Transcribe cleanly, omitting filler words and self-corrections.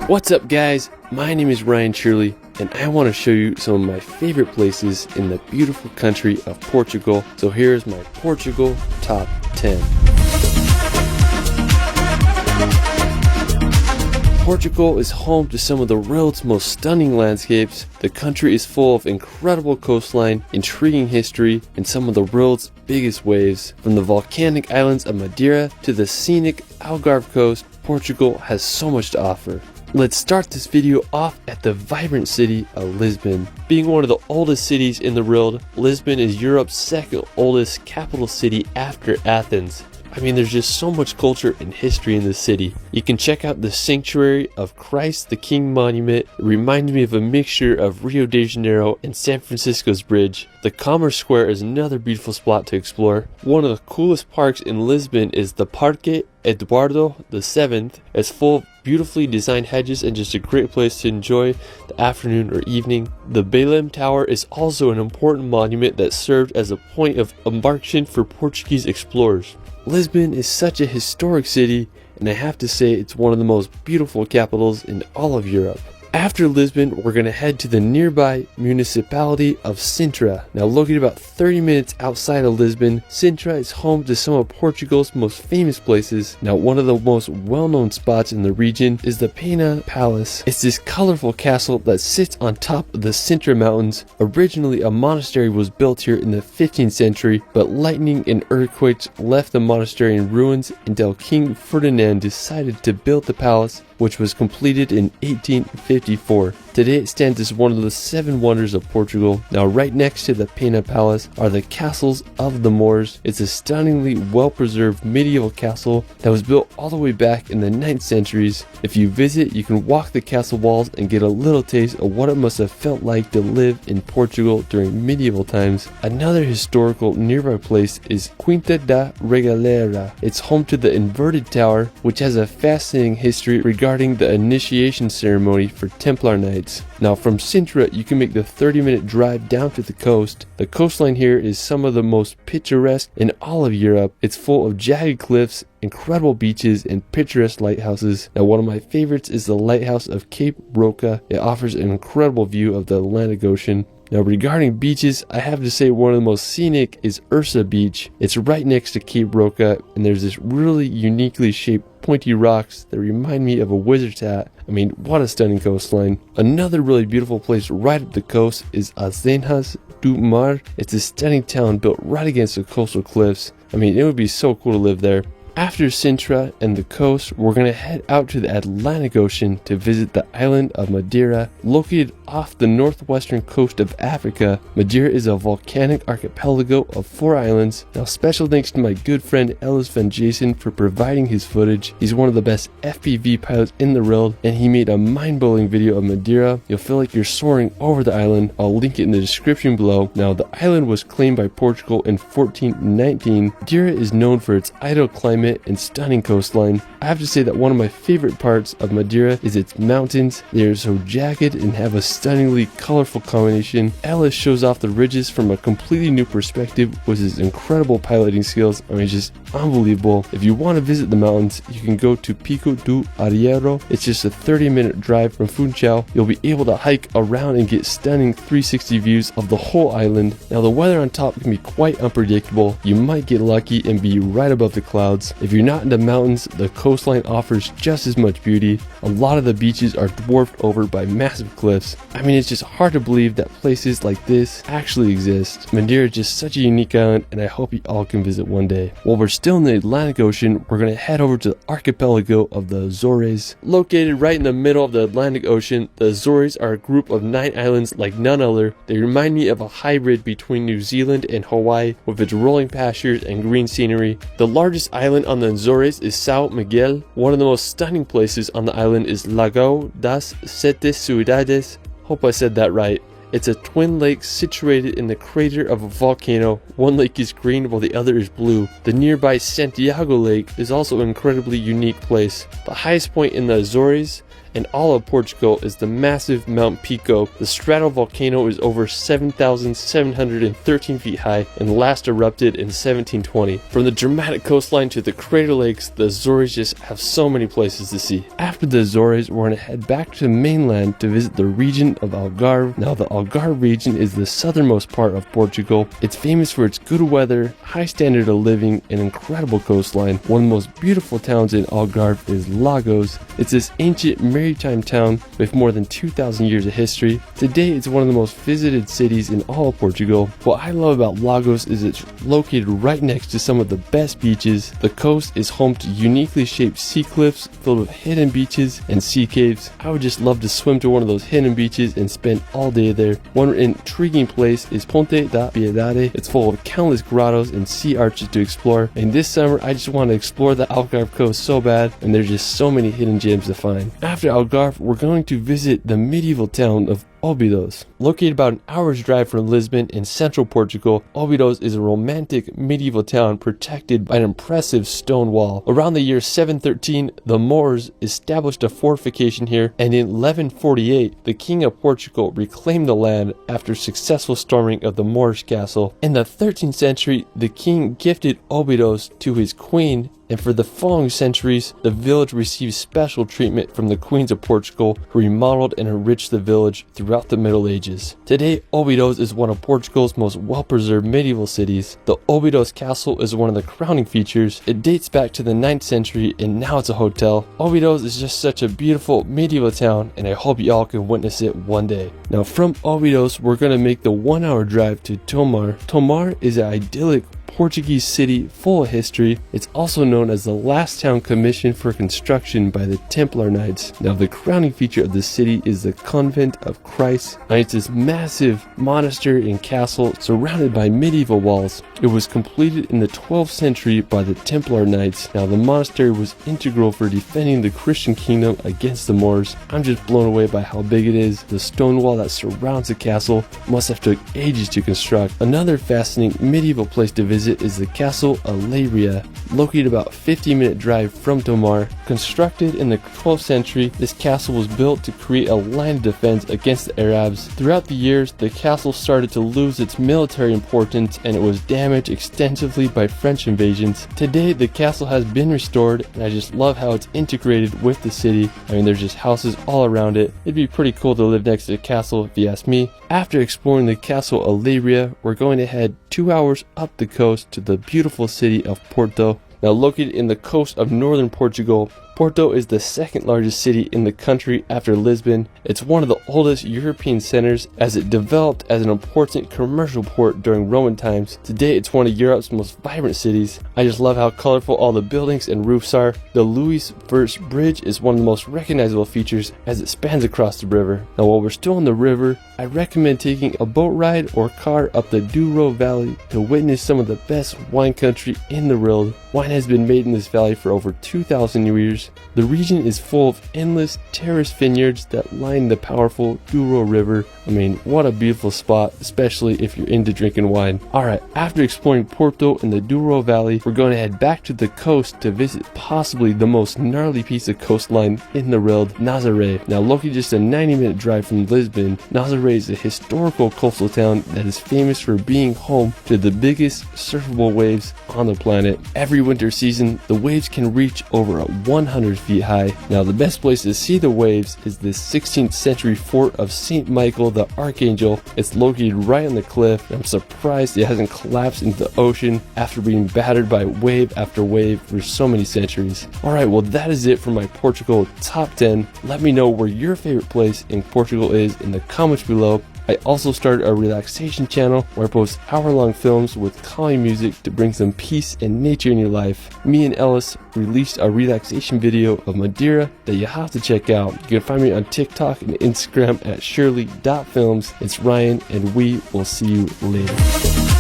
What's up guys, my name is Ryan Shirley and I want to show you some of my favorite places in the beautiful country of Portugal. So here's my Portugal top 10. Portugal is home to some of the world's most stunning landscapes. The country is full of incredible coastline, intriguing history, and some of the world's biggest waves. From the volcanic islands of Madeira to the scenic Algarve Coast, Portugal has so much to offer. Let's start this video off at the vibrant city of Lisbon. Being one of the oldest cities in the world, Lisbon is Europe's second oldest capital city after Athens. I mean, there's just so much culture and history in this city. You can check out the Sanctuary of Christ the King monument. It reminds me of a mixture of Rio de Janeiro and San Francisco's bridge. The Commerce Square is another beautiful spot to explore. One of the coolest parks in Lisbon is the Parque Eduardo VII. It's full of beautifully designed hedges and just a great place to enjoy the afternoon or evening. The Belém Tower is also an important monument that served as a point of embarkation for Portuguese explorers. Lisbon is such a historic city, and I have to say it's one of the most beautiful capitals in all of Europe. After Lisbon, we're going to head to the nearby municipality of Sintra. Now located about 30 minutes outside of Lisbon, Sintra is home to some of Portugal's most famous places. Now one of the most well-known spots in the region is the Pena Palace. It's this colorful castle that sits on top of the Sintra Mountains. Originally a monastery was built here in the 15th century, but lightning and earthquakes left the monastery in ruins until King Ferdinand decided to build the palace, which was completed in 1854. Today it stands as one of the 7 wonders of Portugal. Now right next to the Pena Palace are the castles of the Moors. It's a stunningly well-preserved medieval castle that was built all the way back in the 9th centuries. If you visit, you can walk the castle walls and get a little taste of what it must have felt like to live in Portugal during medieval times. Another historical nearby place is Quinta da Regaleira. It's home to the inverted tower, which has a fascinating history regarding the initiation ceremony for Templar Knights. Now from Sintra, you can make the 30-minute drive down to the coast. The coastline here is some of the most picturesque in all of Europe. It's full of jagged cliffs, incredible beaches, and picturesque lighthouses. Now one of my favorites is the lighthouse of Cape Roca. It offers an incredible view of the Atlantic Ocean. Now regarding beaches, I have to say one of the most scenic is Ursa Beach. It's right next to Cape Roca, and there's this really uniquely shaped pointy rocks that remind me of a wizard's hat. I mean, what a stunning coastline. Another really beautiful place right up the coast is Azenas do Mar. It's a stunning town built right against the coastal cliffs. I mean, it would be so cool to live there. After Sintra and the coast, we're going to head out to the Atlantic Ocean to visit the island of Madeira. Located off the northwestern coast of Africa, Madeira is a volcanic archipelago of 4 islands. Now special thanks to my good friend Ellis Van Jason for providing his footage. He's one of the best FPV pilots in the world, and he made a mind-blowing video of Madeira. You'll feel like you're soaring over the island. I'll link it in the description below. Now the island was claimed by Portugal in 1419. Madeira is known for its idle climate and stunning coastline. I have to say that one of my favorite parts of Madeira is its mountains. They are so jagged and have a stunningly colorful combination. Ellis shows off the ridges from a completely new perspective with his incredible piloting skills. I mean, just unbelievable. If you want to visit the mountains, you can go to Pico do Arriero. It's just a 30-minute drive from Funchal. You'll be able to hike around and get stunning 360 views of the whole island. Now the weather on top can be quite unpredictable. You might get lucky and be right above the clouds. If you're not into mountains, the coastline offers just as much beauty. A lot of the beaches are dwarfed over by massive cliffs. I mean, it's just hard to believe that places like this actually exist. Madeira is just such a unique island, and I hope you all can visit one day. While we're still in the Atlantic Ocean, we're going to head over to the archipelago of the Azores. Located right in the middle of the Atlantic Ocean, the Azores are a group of 9 islands like none other. They remind me of a hybrid between New Zealand and Hawaii, with its rolling pastures and green scenery. The largest island on the Azores is São Miguel. One of the most stunning places on the island is Lago das Sete Ciudades. Hope I said that right. It's a twin lake situated in the crater of a volcano. One lake is green while the other is blue. The nearby Santiago Lake is also an incredibly unique place. The highest point in the Azores in all of Portugal is the massive Mount Pico. The stratovolcano is over 7,713 feet high and last erupted in 1720. From the dramatic coastline to the crater lakes, the Azores just have so many places to see. After the Azores, we're going to head back to the mainland to visit the region of Algarve. Now, the Algarve region is the southernmost part of Portugal. It's famous for its good weather, high standard of living, and incredible coastline. One of the most beautiful towns in Algarve is Lagos. It's this ancient maritime town with more than 2,000 years of history. Today, it's one of the most visited cities in all of Portugal. What I love about Lagos is it's located right next to some of the best beaches. The coast is home to uniquely shaped sea cliffs filled with hidden beaches and sea caves. I would just love to swim to one of those hidden beaches and spend all day there. One intriguing place is Ponte da Piedade. It's full of countless grottos and sea arches to explore. And this summer, I just want to explore the Algarve Coast so bad, and there's just so many hidden gems to find. After Algarve, we're going to visit the medieval town of Óbidos. Located about an hour's drive from Lisbon in central Portugal, Óbidos is a romantic medieval town protected by an impressive stone wall. Around the year 713, the Moors established a fortification here, and in 1148, the King of Portugal reclaimed the land after successful storming of the Moorish castle. In the 13th century, the king gifted Óbidos to his queen, and for the following centuries, the village received special treatment from the queens of Portugal, who remodeled and enriched the village throughout the Middle Ages. Today, Óbidos is one of Portugal's most well-preserved medieval cities. The Óbidos Castle is one of the crowning features. It dates back to the 9th century, and now it's a hotel. Óbidos is just such a beautiful medieval town, and I hope y'all can witness it one day. Now, from Óbidos, we're going to make the 1-hour drive to Tomar. Tomar is an idyllic Portuguese city full of history. It's also known as the last town commissioned for construction by the Templar Knights. Now, the crowning feature of the city is the Convent of Christ, and it's this massive monastery and castle surrounded by medieval walls. It was completed in the 12th century by the Templar Knights. Now, the monastery was integral for defending the Christian kingdom against the Moors. I'm just blown away by how big it is. The stone wall that surrounds the castle must have took ages to construct. Another fascinating medieval place to visit is the Castle Algarve, located about a 50-minute drive from Tomar. Constructed in the 12th century, this castle was built to create a line of defense against the Arabs. Throughout the years, the castle started to lose its military importance, and it was damaged extensively by French invasions. Today, the castle has been restored, and I just love how it's integrated with the city. I mean, there's just houses all around it. It'd be pretty cool to live next to the castle, if you ask me. After exploring the Castle Algarve, we're going to head 2 hours up the coast to the beautiful city of Porto. Now, located in the coast of northern Portugal, Porto is the second largest city in the country after Lisbon. It's one of the oldest European centers, as it developed as an important commercial port during Roman times. Today, it's one of Europe's most vibrant cities. I just love how colorful all the buildings and roofs are. The Louis I Bridge is one of the most recognizable features, as it spans across the river. Now, while we're still on the river, I recommend taking a boat ride or car up the Douro Valley to witness some of the best wine country in the world. Wine has been made in this valley for over 2,000 years. The region is full of endless terraced vineyards that line the powerful Douro River. I mean, what a beautiful spot, especially if you're into drinking wine. Alright, after exploring Porto and the Douro Valley, we're going to head back to the coast to visit possibly the most gnarly piece of coastline in the world, Nazaré. Now, located just a 90-minute drive from Lisbon, Nazaré is a historical coastal town that is famous for being home to the biggest surfable waves on the planet. Every winter season, the waves can reach over 100 feet high. Now, the best place to see the waves is the 16th century fort of St. Michael the Archangel. It's located right on the cliff. I'm surprised it hasn't collapsed into the ocean after being battered by wave after wave for so many centuries. Alright, well, that is it for my Portugal top 10. Let me know where your favorite place in Portugal is in the comments below. I also started a relaxation channel where I post hour-long films with calming music to bring some peace and nature in your life. Me and Ellis released a relaxation video of Madeira that you have to check out. You can find me on TikTok and Instagram at shirley.films. It's Ryan, and we will see you later.